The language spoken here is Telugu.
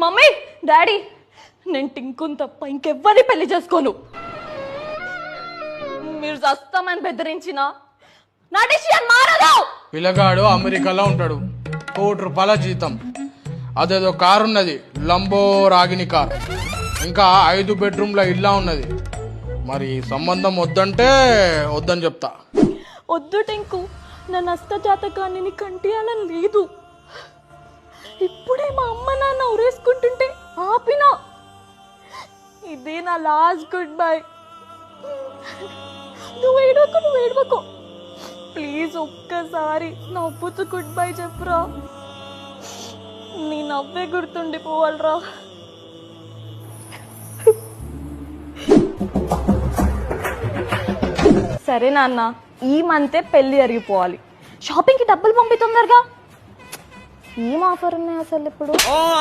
మమ్మీ డాడీ నేను టింకుని తప్ప ఇంకెవ్వరిని పెళ్లి చేసుకోను. మీరు చస్తామని బెదిరించిన నా డిసిషన్ మారదు. పిల్లగాడు అమెరికాలో ఉంటాడు, ₹1,00,00,000 జీతం. అదేదో కారు ఉన్నది, లంబో రాగిని కార్. ఇంకా 5 బెడ్రూమ్ల ఇల్లా ఉన్నది. మరి సంబంధం వద్దంటే వద్దని చెప్తా. వద్దు టింకు, నా నష్ట జాతకాన్ని కంటియాలని లేదు. ఇప్పుడే మా అమ్మ నాన్న ఉరేసుకుంటుంటే ఆపినా. ఇదే నా లాస్ట్ గుడ్ బై. నువ్వు ఏడవకు ప్లీజ్. ఒక్కసారి నవ్వుతూ గుడ్ బై చెప్పురా. నీ నవ్వే గుర్తుండిపోవాలరా. సరే నాన్న, ఈ మంతే పెళ్లి జరిగిపోవాలి. షాపింగ్కి డబ్బులు పంపి తొందరగా. ఏం ఆఫర్ ఉన్నాయి అసలు ఇప్పుడు?